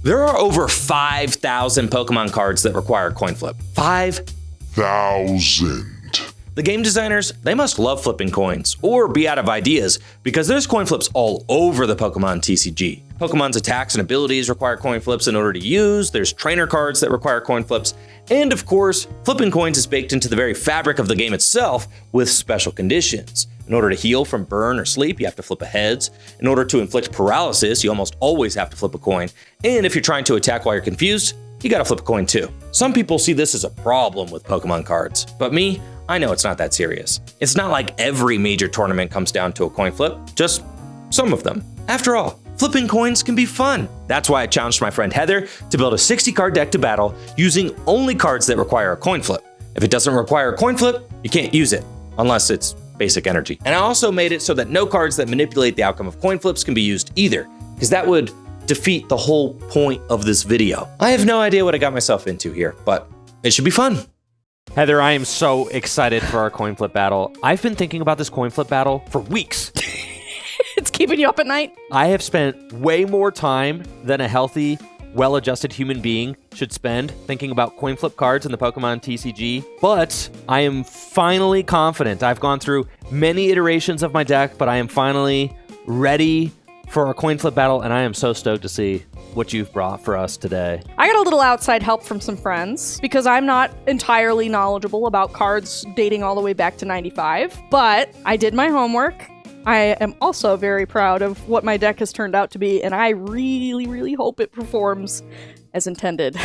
There are over 5,000 Pokemon cards that require a coin flip. 5,000. The game designers, they must love flipping coins, or be out of ideas, because there's coin flips all over the Pokemon TCG. Pokemon's attacks and abilities require coin flips in order to use, there's trainer cards that require coin flips, and of course, flipping coins is baked into the very fabric of the game itself with special conditions. In order to heal from burn or sleep, you have to flip a heads. In order to inflict paralysis, you almost always have to flip a coin. And if you're trying to attack while you're confused, you gotta flip a coin too. Some people see this as a problem with Pokemon cards, but me, I know it's not that serious. It's not like every major tournament comes down to a coin flip, just some of them. After all, flipping coins can be fun. That's why I challenged my friend Heather to build a 60-card deck to battle using only cards that require a coin flip. If it doesn't require a coin flip, you can't use it, unless it's basic energy. And I also made it so that no cards that manipulate the outcome of coin flips can be used either, because that would defeat the whole point of this video. I have no idea what I got myself into here, but it should be fun. Heather, I am so excited for our coin flip battle. I've been thinking about this coin flip battle for weeks. It's keeping you up at night? I have spent way more time than a healthy, well-adjusted human being should spend thinking about coin flip cards in the Pokemon TCG, but I am finally confident. I've gone through many iterations of my deck, but I am finally ready for our coin flip battle, and I am so stoked to see what you've brought for us today. I got a little outside help from some friends because I'm not entirely knowledgeable about cards dating all the way back to 95, but I did my homework. I am also very proud of what my deck has turned out to be, and I really, really hope it performs as intended.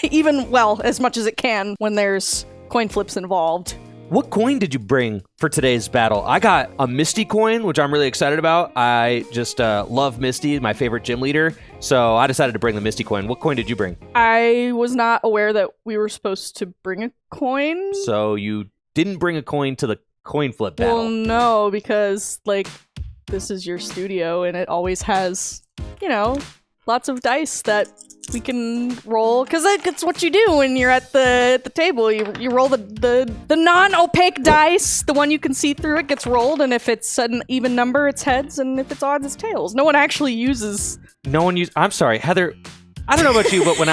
Even, well, as much as it can when there's coin flips involved. What coin did you bring for today's battle? I got a Misty coin, which I'm really excited about. I just love Misty, my favorite gym leader. So I decided to bring the Misty coin. What coin did you bring? I was not aware that we were supposed to bring a coin. So you didn't bring a coin to the coin flip battle? Well, no, because, like, this is your studio and it always has, you know, lots of dice that we can roll, because it's what you do when you're at the table. You roll the non-opaque dice. The one you can see through it gets rolled, and if it's an even number, it's heads, and if it's odds, it's tails. No one actually uses... I'm sorry, Heather. I don't know about you, but when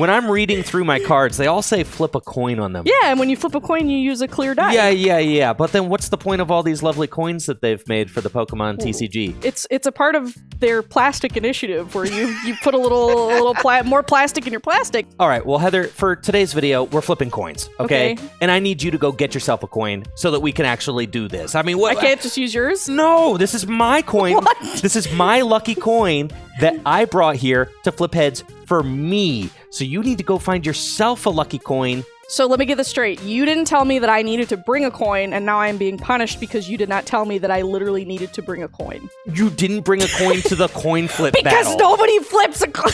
I'm reading through my cards, they all say flip a coin on them. Yeah, and when you flip a coin, you use a clear die. Yeah. But then what's the point of all these lovely coins that they've made for the Pokemon TCG? It's a part of their plastic initiative where you put a little more plastic in your plastic. All right, well, Heather, for today's video, we're flipping coins, okay? And I need you to go get yourself a coin so that we can actually do this. I mean, what? I can't just use yours? No, this is my coin. What? This is my lucky coin that I brought here to flip heads for me. So you need to go find yourself a lucky coin. So let me get this straight. You didn't tell me that I needed to bring a coin, and now I'm being punished because you did not tell me that I literally needed to bring a coin. You didn't bring a coin to the coin flip battle. Because nobody flips a coin.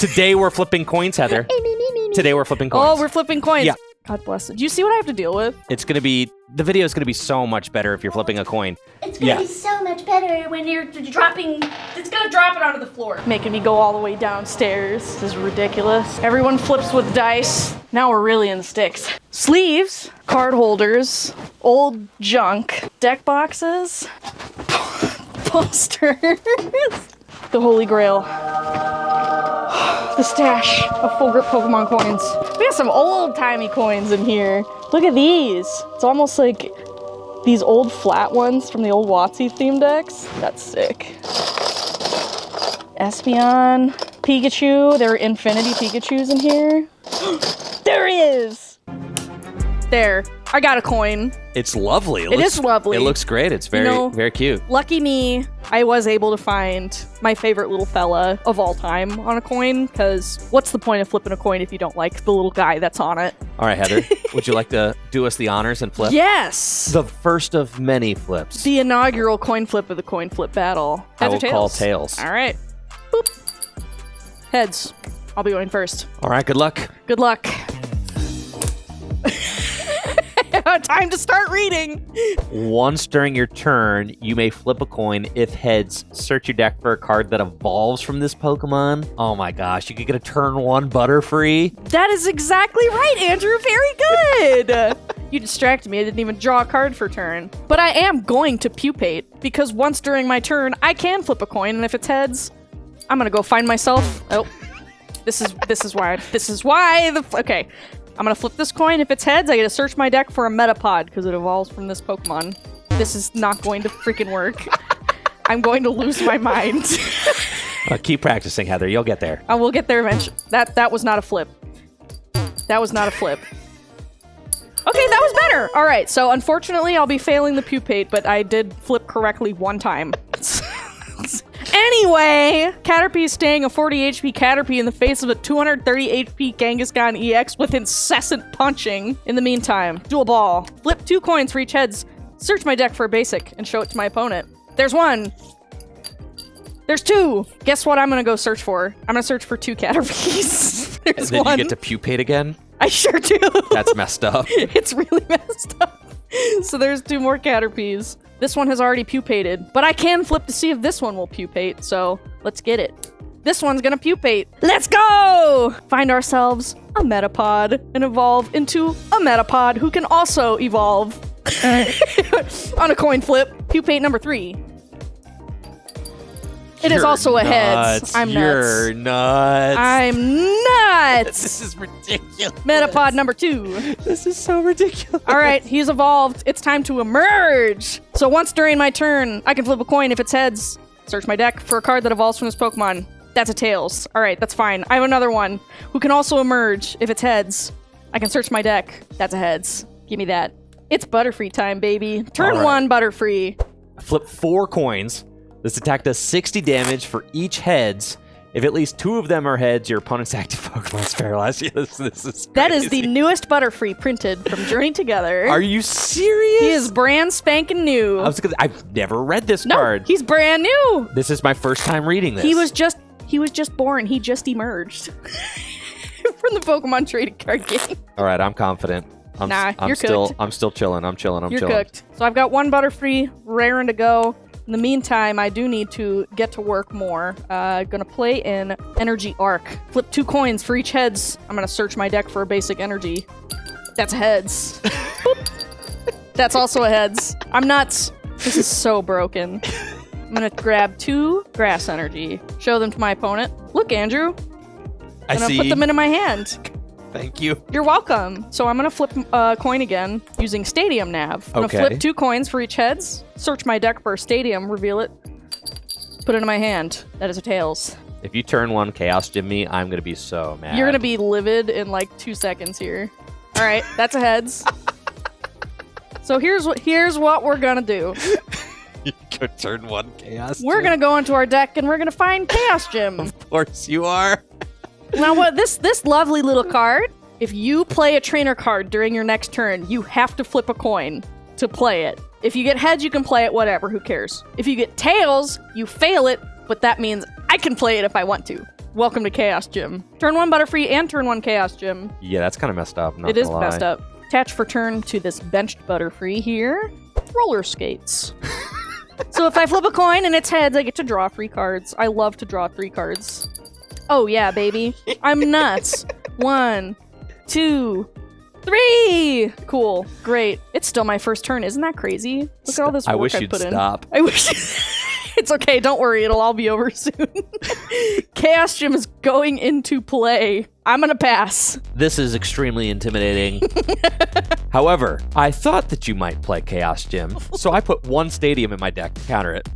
Today we're flipping coins, Heather. Today we're flipping coins. Oh, we're flipping coins. Yeah. God bless it. Do you see what I have to deal with? The video is going to be so much better if you're flipping a coin. It's gonna be so much better when you're dropping. It's gonna drop it onto the floor. Making me go all the way downstairs. This is ridiculous. Everyone flips with dice. Now we're really in the sticks. Sleeves, card holders, old junk, deck boxes, posters, the Holy Grail. The stash of full grip Pokemon coins. We got some old-timey coins in here. Look at these. It's almost like these old flat ones from the old WotC theme decks. That's sick. Espeon, Pikachu. There are Infinity Pikachus in here. There he is. There. I got a coin. It's lovely. It is lovely. It looks great. It's very, very cute. Lucky me, I was able to find my favorite little fella of all time on a coin, because what's the point of flipping a coin if you don't like the little guy that's on it? All right, Heather, would you like to do us the honors and flip? Yes! The first of many flips. The inaugural coin flip of the coin flip battle. Heads or tails? Call tails. All right. Boop. Heads. I'll be going first. All right, good luck. Good luck. Time to start reading. Once during your turn, you may flip a coin. If heads, search your deck for a card that evolves from this Pokemon. Oh my gosh, you could get a turn 1 Butterfree. That is exactly right, Andrew. Very good. You distracted me. I didn't even draw a card for turn. But I am going to pupate, because once during my turn, I can flip a coin, and if it's heads, I'm going to go find myself... Oh, This is why. Okay. I'm gonna flip this coin. If it's heads, I get to search my deck for a Metapod because it evolves from this Pokemon. This is not going to freaking work. I'm going to lose my mind. Keep practicing, Heather. You'll get there. I will get there eventually. That was not a flip. That was not a flip. Okay, that was better. All right, so unfortunately, I'll be failing the pupate, but I did flip correctly one time. Anyway, Caterpie is staying a 40 HP Caterpie in the face of a 230 HP Kangaskhan EX with incessant punching. In the meantime, dual ball. Flip 2 coins for each heads. Search my deck for a basic and show it to my opponent. There's 1. There's 2. Guess what I'm gonna go search for? I'm gonna search for 2 Caterpies. There's And then 1. you get to pupate again? I sure do. That's messed up. It's really messed up. So there's 2 more Caterpies. This one has already pupated, but I can flip to see if this one will pupate, so let's get it. This one's gonna pupate. Let's go! Find ourselves a Metapod and evolve into a Metapod who can also evolve on a coin flip. Pupate number 3. It is also a heads. I'm nuts. You're nuts. I'm nuts. This is ridiculous. Metapod number 2. This is so ridiculous. All right, he's evolved. It's time to emerge. So once during my turn, I can flip a coin if it's heads. Search my deck for a card that evolves from this Pokemon. That's a tails. All right, that's fine. I have another one who can also emerge if it's heads. I can search my deck. That's a heads. Give me that. It's Butterfree time, baby. Turn 1, Butterfree. Flip 4 coins. This attack does 60 damage for each heads. If at least 2 of them are heads, your opponent's active Pokemon is paralyzed. This is crazy. That is the newest Butterfree printed from Journey Together. Are you serious? He is brand spanking new. I've never read this No, card. he's brand new. This is my first time reading this. He was just born. He just emerged from the Pokemon trading card game. All right, I'm confident. You're cooked. I'm still chilling. I'm chilling. You're cooked. So I've got 1 Butterfree raring to go. In the meantime, I do need to get to work more. Gonna play in Energy Arc. Flip 2 coins for each heads. I'm gonna search my deck for a basic energy. That's a heads. That's also a heads. I'm nuts. This is so broken. I'm gonna grab 2 grass energy. Show them to my opponent. Look, Andrew. I I'm gonna see. put them into my hand. Thank you. You're welcome. So I'm gonna flip a coin again using Stadium Nav. I'm gonna flip 2 coins for each heads. Search my deck for a Stadium, reveal it, put it in my hand. That is a tails. If you turn 1 Chaos Gym me, I'm gonna be so mad. You're gonna be livid in like 2 seconds here. All right, that's a heads. So here's what we're gonna do. You go turn 1 Chaos We're Gym? gonna go into our deck and we're gonna find Chaos Gym. Of course you are. Now, what this lovely little card, if you play a trainer card during your next turn, you have to flip a coin to play it. If you get heads, you can play it, whatever, who cares? If you get tails, you fail it, but that means I can play it if I want to. Welcome to Chaos Gym. Turn 1 Butterfree and turn 1 Chaos Gym. Yeah, that's kind of messed up. It is messed up. Attach for turn to this benched Butterfree here. Roller skates. So if I flip a coin and it's heads, I get to draw 3 cards. I love to draw 3 cards. Oh yeah, baby. I'm nuts. 1, 2, 3. Cool. Great. It's still my first turn. Isn't that crazy? Look at all this work I wish I you'd put stop. in. I wish. It's okay. Don't worry. It'll all be over soon. Chaos Gym is going into play. I'm gonna pass. This is extremely intimidating. However, I thought that you might play Chaos Gym, so I put 1 Stadium in my deck to counter it.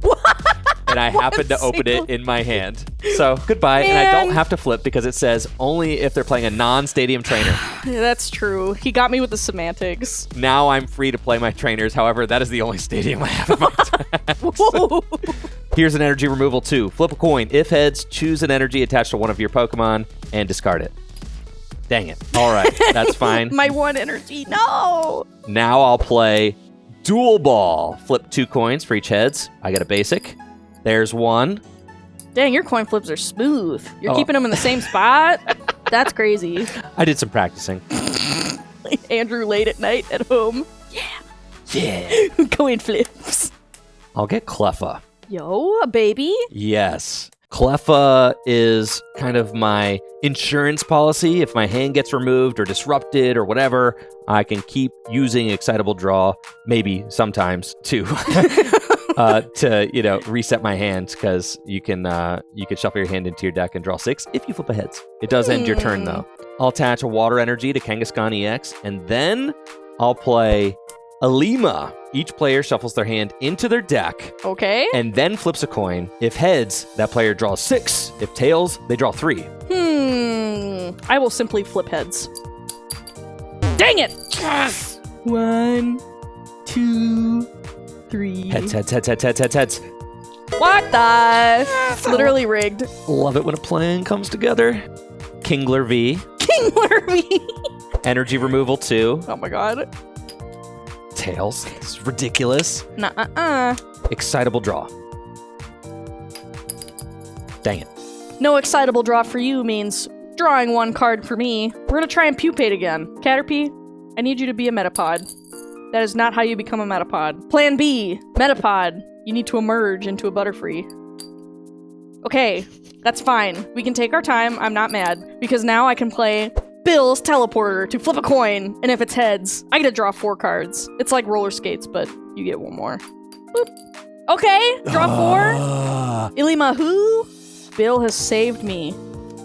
And I happened to open it in my hand. So, goodbye. Man. And I don't have to flip because it says only if they're playing a non-stadium trainer. Yeah, that's true. He got me with the semantics. Now I'm free to play my trainers. However, that is the only stadium I have in my deck. Whoa. Here's an energy removal 2. Flip a coin. If heads, choose an energy attached to one of your Pokemon and discard it. Dang it. All right, that's fine. My 1 energy. No. Now I'll play Dual Ball. Flip 2 coins for each heads. I get a basic. There's 1. Dang, your coin flips are smooth. You're Oh. keeping them in the same spot? That's crazy. I did some practicing. Andrew late at night at home. Yeah. Coin flips. I'll get Cleffa. Yo, a baby? Yes. Cleffa is kind of my insurance policy. If my hand gets removed or disrupted or whatever, I can keep using Excitable Draw, maybe sometimes, to to reset my hand because you can shuffle your hand into your deck and draw 6 if you flip a heads. It does end your turn though. I'll attach a water energy to Kangaskhan EX, and then I'll play Alima. Each player shuffles their hand into their deck. Okay. And then flips a coin. If heads, that player draws 6. If tails, they draw 3. I will simply flip heads. Dang it! 1, 2, 3. Heads. What the? It's literally rigged. Love it when a plan comes together. Kingler V. Kingler V. Energy removal 2. Oh my god. Tails. It's ridiculous. Nuh-uh-uh. Excitable draw. Dang it. No excitable draw for you means drawing 1 card for me. We're gonna try and pupate again. Caterpie, I need you to be a Metapod. That is not how you become a Metapod. Plan B, Metapod. You need to emerge into a Butterfree. Okay, that's fine. We can take our time. I'm not mad. Because now I can play Bill's Teleporter to flip a coin, and if it's heads, I get to draw 4 cards. It's like roller skates, but you get 1 more. Boop. Okay, draw 4. Ilima who? Bill has saved me.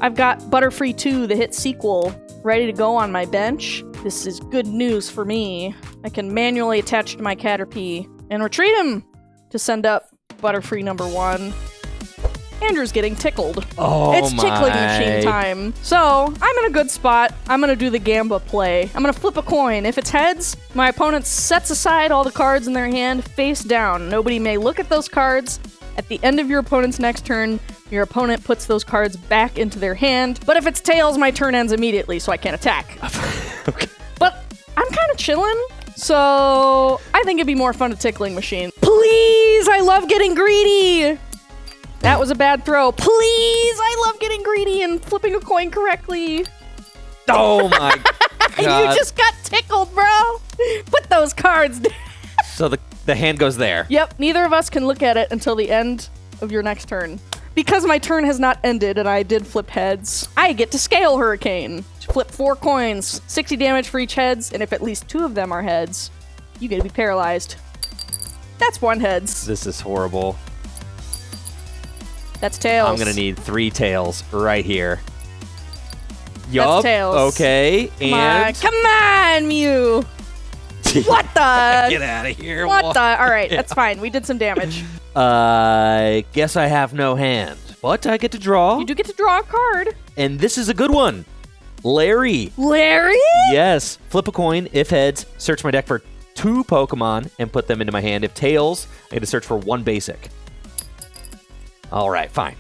I've got Butterfree 2, the hit sequel, ready to go on my bench. This is good news for me. I can manually attach to my Caterpie and retreat him to send up Butterfree number 1. Andrew's getting tickled. Oh, it's tickling machine time. So, I'm in a good spot. I'm gonna do the Gamba play. I'm gonna flip a coin. If it's heads, my opponent sets aside all the cards in their hand face down. Nobody may look at those cards. At the end of your opponent's next turn, your opponent puts those cards back into their hand. But if it's tails, my turn ends immediately, so I can't attack. Okay. But I'm kind of chilling, so I think it'd be more fun to tickling machine. Please, I love getting greedy. That was a bad throw. Please, I love getting greedy and flipping a coin correctly. Oh my god. You just got tickled, bro. Put those cards down. So the hand goes there. Yep, neither of us can look at it until the end of your next turn. Because my turn has not ended and I did flip heads, I get to scale Hurricane. Flip 4 coins, 60 damage for each heads, and if at least 2 of them are heads, you get to be paralyzed. That's 1 heads. This is horrible. That's tails. I'm gonna need 3 tails right here. Yup. tails. Okay. Come on, Mew. What the? Get out of here. What the? All right, that's fine. We did some damage. I guess I have no hand, but I get to draw. You do get to draw a card. And this is a good one. Larry. Larry? Yes. Flip a coin. If heads, search my deck for 2 Pokemon and put them into my hand. If tails, I get to search for 1 basic. All right, fine.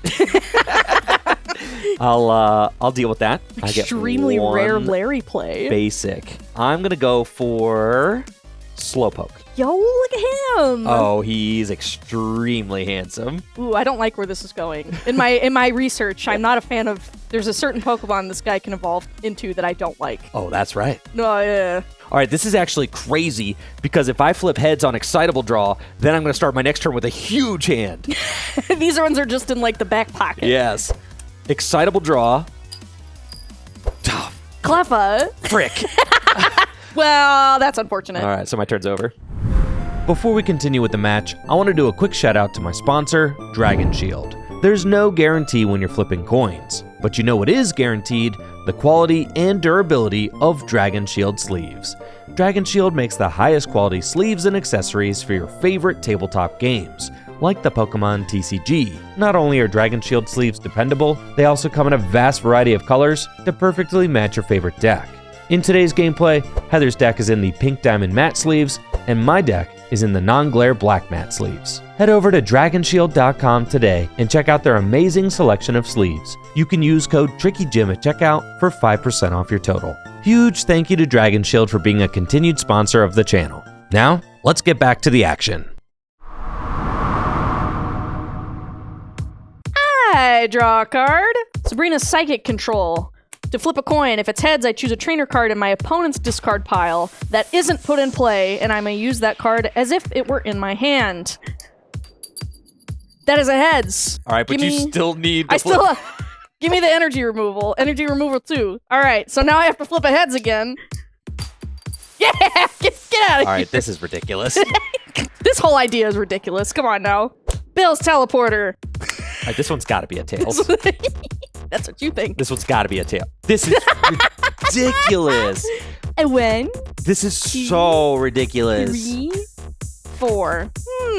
I'll deal with that. Extremely I get 1 rare Larry play. basic. I'm gonna go for Slowpoke. Yo, look at him. Oh, he's extremely handsome. Ooh, I don't like where this is going. In my research, I'm not a fan of. There's a certain Pokemon this guy can evolve into that I don't like. Oh, that's right. No, yeah. All right, this is actually crazy because if I flip heads on Excitable Draw, then I'm going to start my next turn with a huge hand. These ones are just in like the back pocket. Yes. Excitable Draw. Cleffa. Frick. Well, that's unfortunate. All right, so my turn's over. Before we continue with the match, I want to do a quick shout out to my sponsor, Dragon Shield. There's no guarantee when you're flipping coins, but you know what is guaranteed? The quality and durability of Dragon Shield sleeves. Dragon Shield makes the highest quality sleeves and accessories for your favorite tabletop games, like the Pokemon TCG. Not only are Dragon Shield sleeves dependable, they also come in a vast variety of colors to perfectly match your favorite deck. In today's gameplay, Heather's deck is in the pink diamond matte sleeves, and my deck is in the non-glare black matte sleeves. Head over to dragonshield.com today and check out their amazing selection of sleeves. You can use code TrickyJim at checkout for 5% off your total. Huge thank you to Dragon Shield for being a continued sponsor of the channel. Now, let's get back to the action. I draw a card. Sabrina's Psychic Control. To flip a coin, if it's heads, I choose a trainer card in my opponent's discard pile that isn't put in play, and I may use that card as if it were in my hand. That is a heads. All right, but you still need to Give me the energy removal. Energy removal 2. All right, so now I have to flip a heads again. Yeah! Get out of here! All right, this is ridiculous. This whole idea is ridiculous. Come on now. Bill's teleporter. All right, this one's got to be a tails. That's what you think. This one's got to be a tail. This is ridiculous. And when? This is so ridiculous. 3, 4.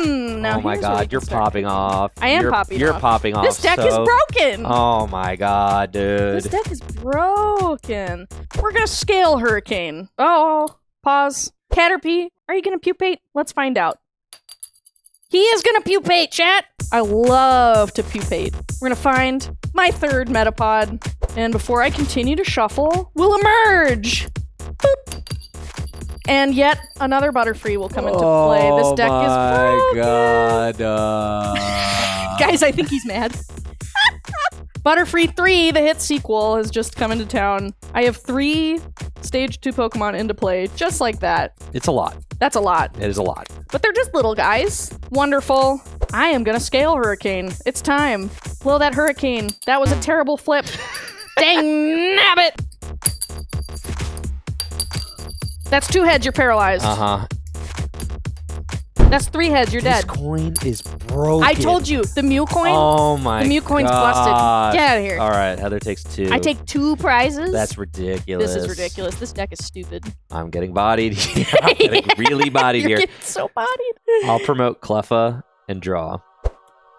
Now Oh my here's where we god, can you're start popping off. I am You're- popping You're off. popping off. This deck is so- broken. Oh my god, This dude. deck is broken. We're gonna scale Hurricane. Oh, pause. Caterpie, are you gonna pupate? Let's find out. He is gonna pupate, chat. I love to pupate. We're gonna find my third Metapod. And before I continue to shuffle, we'll emerge. Boop. And yet another Butterfree will come into play. This deck is broken. God. Guys, I think he's mad. Butterfree 3, the hit sequel, has just come into town. I have 3 Stage 2 Pokemon into play, just like that. It's a lot. That's a lot. It is a lot. But they're just little guys. Wonderful. I am gonna scale Hurricane. It's time. Blow that Hurricane. That was a terrible flip. Dang nabbit! That's 2 heads, you're paralyzed. Uh-huh. That's 3 heads, you're This dead. coin is broken. I told you, the Mew coin. Oh my The Mew coin's gosh. busted. Get out of here. All right, Heather takes 2. I take 2 prizes. That's ridiculous. This is ridiculous. This deck is stupid. I'm getting bodied here. I'm getting really bodied You're here. getting so bodied. I'll promote Cleffa and draw.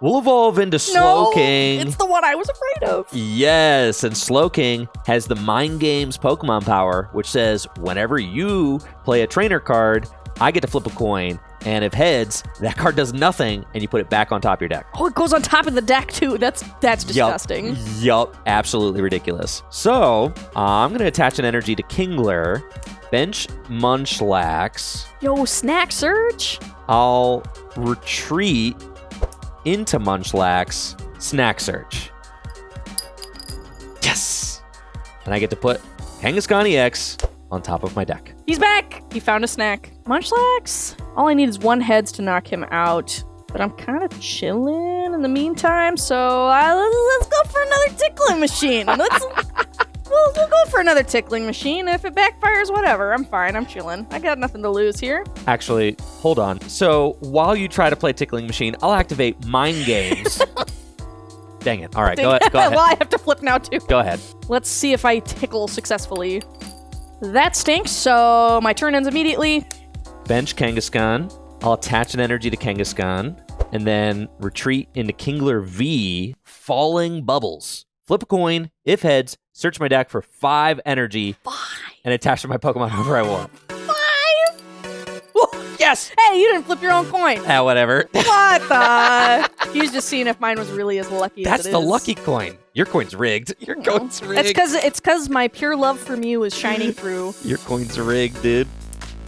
We'll evolve into No, Slowking. it's the one I was afraid of. Yes, and Slowking has the Mind Games Pokemon power, which says whenever you play a trainer card, I get to flip a coin, and if heads, that card does nothing, and you put it back on top of your deck. Oh, it goes on top of the deck too. That's disgusting. Yup, absolutely ridiculous. So, I'm going to attach an energy to Kingler, bench Munchlax. Yo, Snack Surge. I'll retreat into Munchlax, Snack Search. Yes! And I get to put Kangaskhan EX on top of my deck. He's back. He found a snack. Munchlax. All I need is 1 heads to knock him out. But I'm kind of chilling in the meantime, so let's go for another tickling machine. We'll go for another tickling machine. If it backfires, whatever. I'm fine. I'm chilling. I got nothing to lose here. Actually, hold on. So, while you try to play Tickling Machine, I'll activate Mind Games. Dang it. All right, go ahead. Well, I have to flip now too. Go ahead. Let's see if I tickle successfully. That stinks, so my turn ends immediately. Bench Kangaskhan. I'll attach an energy to Kangaskhan, and then retreat into Kingler V, Falling Bubbles. Flip a coin. If heads, search my deck for 5 energy, 5. and attach to my Pokemon however I want. 5? Yes! Hey, you didn't flip your own coin. Ah, whatever. What the? He was just seeing if mine was really as lucky That's as it the is. lucky coin. Your coin's rigged. Your coin's rigged. It's because my pure love for Mew is shining through. Your coin's rigged, dude.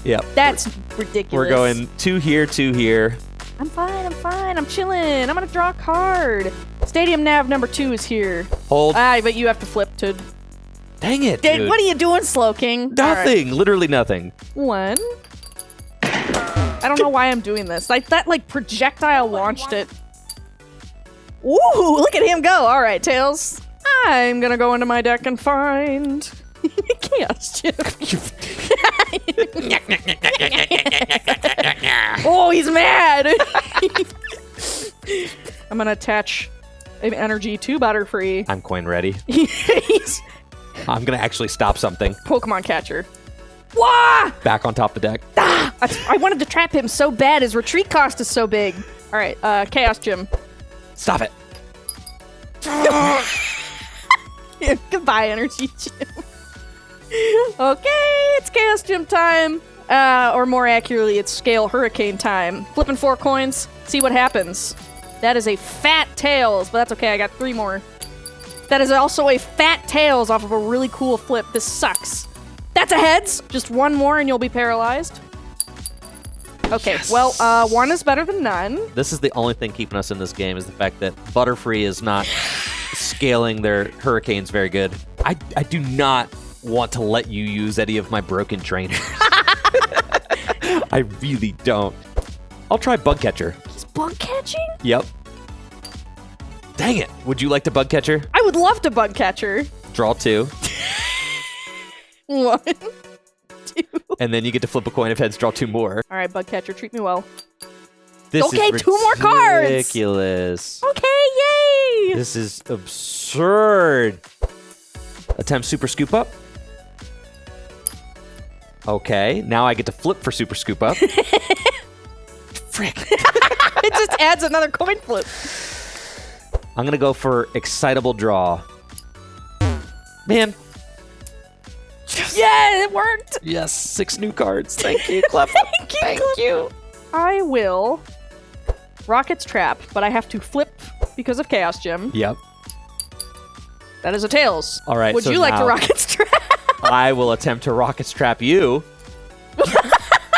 Yep. That's ridiculous. We're going 2 here, 2 here. I'm fine. I'm chilling. I'm gonna draw a card. Stadium Nav number 2 is here. Hold. But you have to flip to. Dang it, dude. What are you doing, Slowking? Nothing. Literally nothing. 1. I don't know why I'm doing this. That projectile launched it. Ooh, look at him go. All right, Tails. I'm gonna go into my deck and find Chaos Gym. Oh, he's mad. I'm gonna attach an energy to Butterfree. I'm coin ready. He's I'm going to actually stop something. Pokemon catcher. Wah! Back on top of the deck. I wanted to trap him so bad. His retreat cost is so big. All right, Chaos Gym. Stop it. Goodbye, Energy Gym. Okay, it's Chaos Gym time. Or more accurately, it's Scale Hurricane time. Flipping 4 coins, see what happens. That is a fat Tails, but that's okay, I got 3 more. That is also a fat Tails off of a really cool flip. This sucks. That's a heads. Just 1 more and you'll be paralyzed. Okay, Yes. well, 1 is better than none. This is the only thing keeping us in this game is the fact that Butterfree is not scaling their hurricanes very good. I do not want to let you use any of my broken trainers. I really don't. I'll try Bug Catcher. He's bug catching? Yep. Dang it. Would you like to Bug Catcher? I would love to bug catcher. Draw 2. 1, 2. And then you get to flip a coin if heads, draw 2 more. All right, bug catcher, treat me well. This Okay, is 2 more cards. ridiculous. Okay, yay! This is absurd. Attempt Super Scoop Up. Okay, now I get to flip for Super Scoop Up. Frick. It just adds another coin flip. I'm going to go for Excitable Draw. Man. Yeah, it worked. Yes, 6 new cards. Thank you, Cleffa. Thank you. I will Rocket's Trap, but I have to flip because of Chaos Gem. Yep. That is a Tails. All right, Would so you like to now- Rocket's Trap? I will attempt to Rocket's Trap you.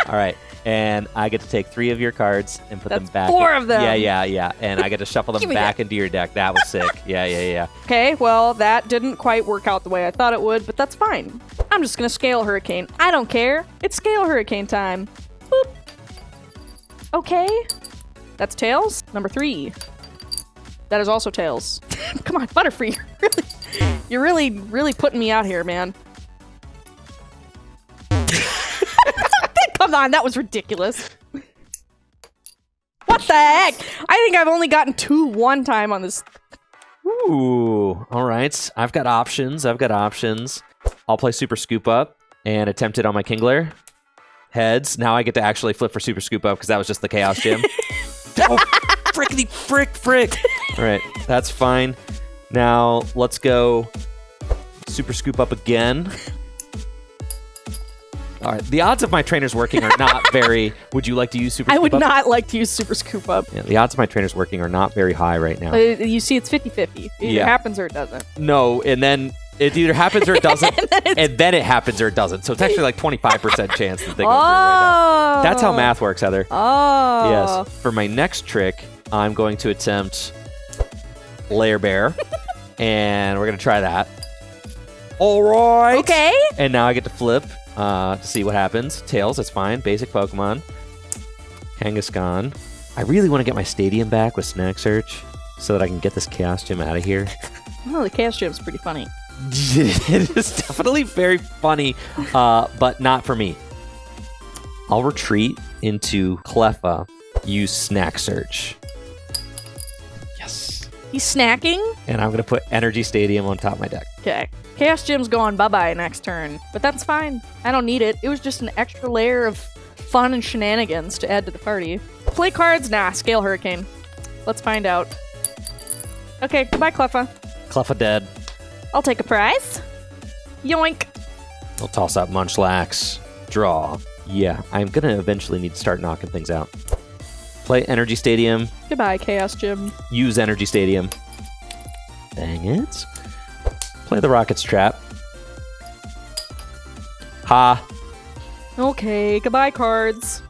All right. And I get to take 3 of your cards and put them That's back. 4 of them. Yeah. And I get to shuffle them Give me back that. into your deck. That was sick. Yeah. Okay, well, that didn't quite work out the way I thought it would, but that's fine. I'm just gonna Scale Hurricane. I don't care. It's Scale Hurricane time. Boop. Okay. That's Tails. Number 3. That is also Tails. Come on, Butterfree. You're really putting me out here, man. Come on, that was ridiculous. What the heck? I think I've only gotten 2 one time on this. Ooh. All right. I've got options. I'll play Super Scoop Up and attempt it on my Kingler. Heads. Now I get to actually flip for Super Scoop Up because that was just the Chaos Gem. Oh, frickety frick. All right. That's fine. Now let's go Super Scoop Up again. All right. The odds of my trainers working are not very... Would you like to use Super I Scoop would Up? not like to use Super Scoop Up. Yeah, the odds of my trainers working are not very high right now. You see, it's 50-50. It either Yeah. happens or it doesn't. No, and then it either happens or it doesn't, And and then it happens or it doesn't. So it's actually like 25% chance that they go through right now. That's how math works, Heather. Oh. Yes. For my next trick, I'm going to attempt Lair Bear, and we're going to try that. All right. Okay. And now I get to flip to see what happens. Tails, that's fine. Basic Pokemon. Kangaskhan. I really want to get my stadium back with Snack Search so that I can get this Chaos Gem out of here. Oh, the Chaos Gem's pretty funny. It is definitely very funny, but not for me. I'll retreat into Cleffa, use Snack Search. Yes. He's snacking? And I'm going to put Energy Stadium on top of my deck. Okay. Chaos Gem's going bye-bye next turn. But that's fine. I don't need it. It was just an extra layer of fun and shenanigans to add to the party. Play cards? Nah, Scale Hurricane. Let's find out. Okay, goodbye, Cleffa. Cleffa dead. I'll take a prize. Yoink. I'll toss out Munchlax. Draw. Yeah, I'm going to eventually need to start knocking things out. Play Energy Stadium. Goodbye, Chaos Gem. Use Energy Stadium. Dang it. Play the Rocket's Trap. Ha. Okay, goodbye, cards.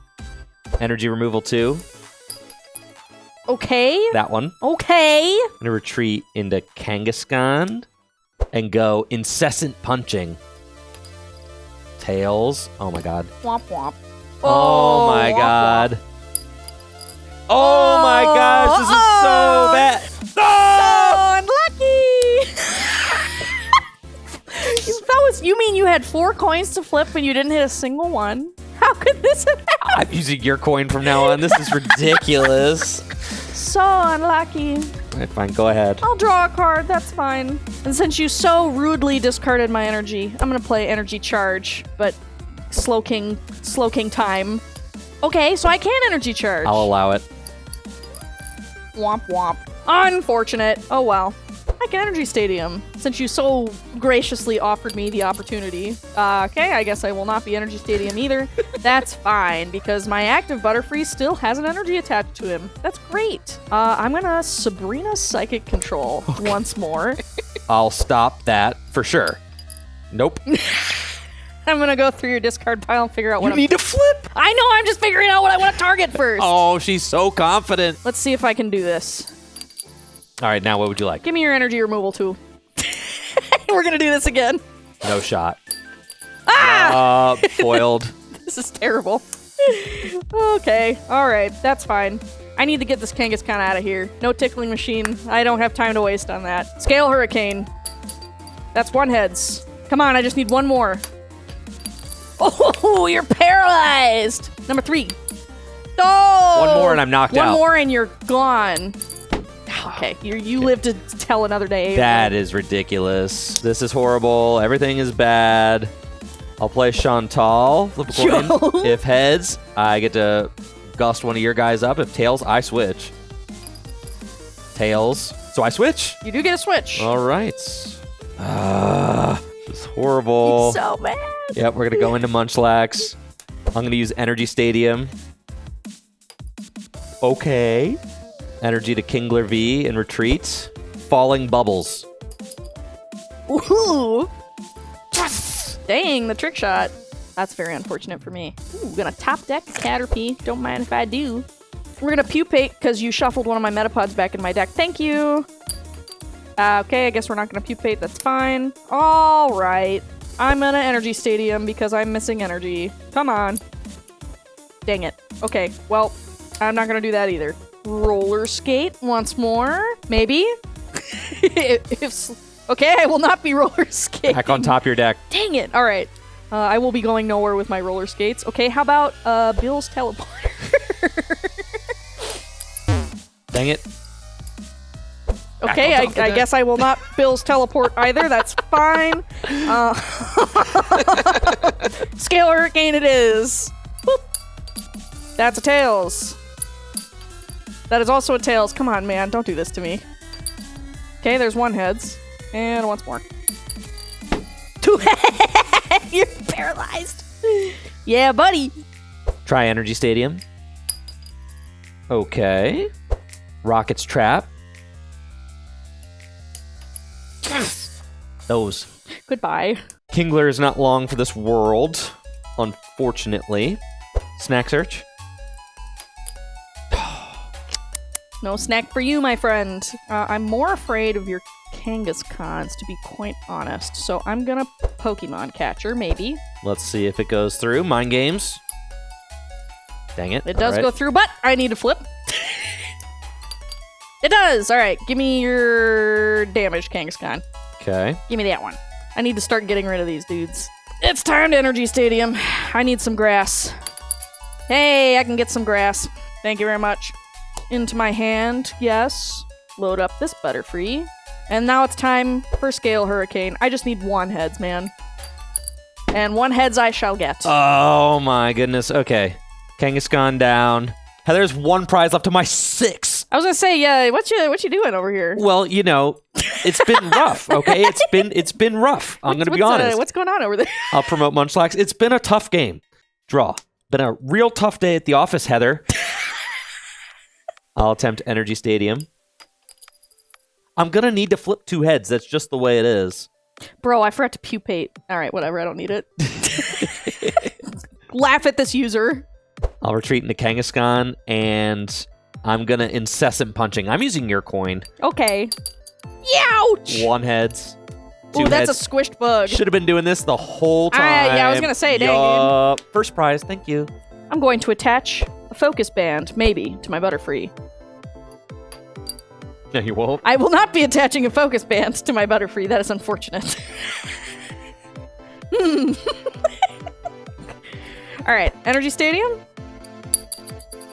Energy Removal 2. Okay. That one. Okay. I'm going to retreat into Kangaskhan and go Incessant Punching. Tails. Oh my god. Womp womp. Oh, my womp god. womp. Oh my gosh, this is so bad. So unlucky. You mean you had 4 coins to flip and you didn't hit a single one? How could this have happened? I'm using your coin from now on. This is ridiculous. So unlucky. All right, fine. Go ahead. I'll draw a card, that's fine. And since you so rudely discarded my energy, I'm gonna play Energy Charge, but Slowking time. Okay, so I can Energy Charge. I'll allow it. Womp womp. Unfortunate. Oh well. I can Energy Stadium, since you so graciously offered me the opportunity. Okay, I guess I will not be Energy Stadium either. That's fine, because my active Butterfree still has an energy attached to him. That's great. I'm gonna Sabrina Psychic Control once more. I'll stop that for sure. Nope. I'm gonna go through your discard pile and figure out what You need to flip. I know, I'm just figuring out what I want to target first. Oh, she's so confident. Let's see if I can do this. All right, now what would you like? Give me your energy removal tool. We're gonna do this again. No shot. Ah! Foiled. This is terrible. Okay, alright, that's fine. I need to get this Kangaskhan out of here. No tickling machine. I don't have time to waste on that. Scale Hurricane. That's 1 heads. Come on, I just need 1 more. Oh, you're paralyzed! Number 3. Oh! One more and I'm knocked out. One more and you're gone. Okay, you live to tell another day. That is ridiculous. This is horrible. Everything is bad. I'll play Chantal. Flip a coin. If heads, I get to gust one of your guys up. If tails, I switch. Tails. So I switch. You do get a switch. All right. This is horrible. He's so mad. Yep, we're going to go into Munchlax. I'm going to use Energy Stadium. Okay. Energy to Kingler V and retreat. Falling Bubbles. Ooh. Yes! Dang, the trick shot. That's very unfortunate for me. Ooh, gonna top deck Caterpie. Don't mind if I do. We're gonna pupate because you shuffled one of my Metapods back in my deck. Thank you. Okay, I guess we're not gonna pupate. That's fine. All right. I'm gonna Energy Stadium because I'm missing energy. Come on. Dang it. Okay, well, I'm not gonna do that either. Roller skate once more, maybe. Okay, I will not be roller skating. Back on top of your deck. Dang it! All right, I will be going nowhere with my roller skates. Okay, how about Bill's teleporter? Dang it. Okay, I guess I will not Bill's teleport either. That's fine. Scale Hurricane it is. Boop. That's a Tails. That is also a Tails. Come on, man. Don't do this to me. Okay, there's one heads. And once more. Two heads! You're paralyzed. Yeah, buddy. Try Energy Stadium. Okay. Rocket's Trap. Those. Goodbye. Kingler is not long for this world, unfortunately. Snack Search. No snack for you, my friend. I'm more afraid of your Kangaskhan's, to be quite honest. So I'm gonna Pokemon Catcher, maybe. Let's see if it goes through. Mind Games. Dang it. It does All right. go through, but I need to flip. It does! Alright, give me your damage, Kangaskhan. Okay. Give me that one. I need to start getting rid of these dudes. It's time to Energy Stadium. I need some grass. Hey, I can get some grass. Thank you very much. Into my hand, yes. Load up this Butterfree. And now it's time for Scale Hurricane. I just need one heads, man. And one heads I shall get. Oh my goodness. Okay. Kangaskhan down. There's one prize left to my 6. I was gonna say, yeah, what you doing over here? Well, you know, it's been rough, okay? It's been rough. I'm gonna be honest. What's going on over there? I'll promote Munchlax. It's been a tough game. Draw. Been a real tough day at the office, Heather. I'll attempt Energy Stadium. I'm gonna need to flip 2 heads. That's just the way it is. Bro, I forgot to pupate. All right, whatever. I don't need it. Laugh at this user. I'll retreat into Kangaskhan, and I'm gonna Incessant Punching. I'm using your coin. Okay. Youch! 1 heads. 2 Ooh, that's heads. a squished bug. Should have been doing this the whole time. Yeah, I was gonna say, dang, Yup. First prize, thank you. I'm going to attach a focus band, maybe, to my Butterfree. No, you won't. I will not be attaching a focus band to my Butterfree. That is unfortunate. All right, Energy Stadium?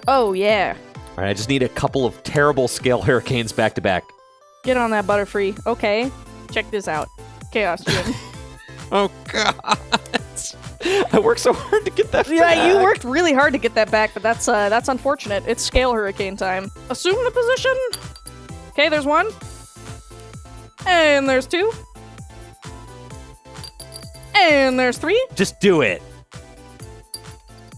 Oh, yeah. All right, I just need a couple of terrible Scale Hurricanes back to back. Get on that Butterfree. Okay, check this out. Chaos Gym. Oh, God. I worked so hard to get that Yeah, back. you worked really hard to get that back, but that's unfortunate. It's Scale Hurricane time. Assume the position. Okay, there's 1. And there's 2. And there's 3. Just do it.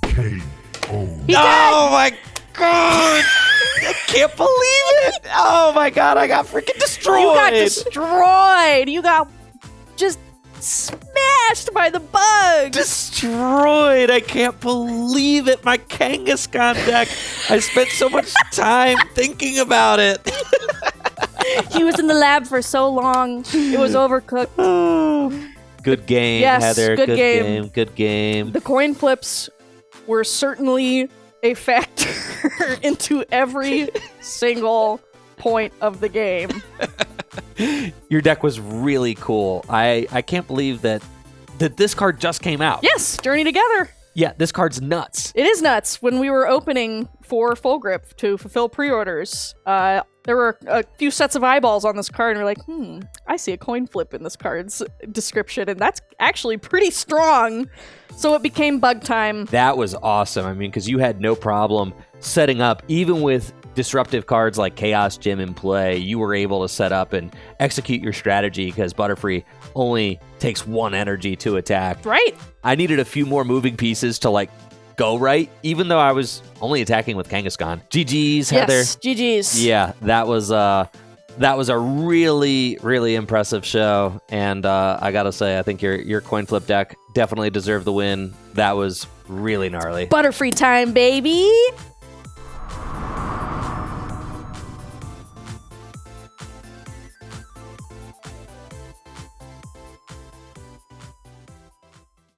He's dead! Oh, my God. I can't believe it. Oh, my God. I got freaking destroyed. You got destroyed! You got just smashed by the bug! Destroyed. I can't believe it. My Kangaskhan deck. I spent so much time thinking about it. He was in the lab for so long. It was overcooked. Oh. Good game, Yes, Heather. good game. Good game. The coin flips were certainly a factor into every single point of the game. Your deck was really cool. I can't believe that this card just came out. Yes, Journey Together. Yeah, this card's nuts. It is nuts. When we were opening for Full Grip to fulfill pre-orders, there were a few sets of eyeballs on this card, and we're like, I see a coin flip in this card's description, and that's actually pretty strong. So it became bug time. That was awesome. I mean, because you had no problem setting up, even with disruptive cards like Chaos Gym in play, you were able to set up and execute your strategy because Butterfree only takes 1 energy to attack. Right. I needed a few more moving pieces to go right, even though I was only attacking with Kangaskhan. GG's, Heather. Yes, GG's. Yeah, that was a really, really impressive show, and I gotta say, I think your coin flip deck definitely deserved the win. That was really gnarly. Butterfree time, baby.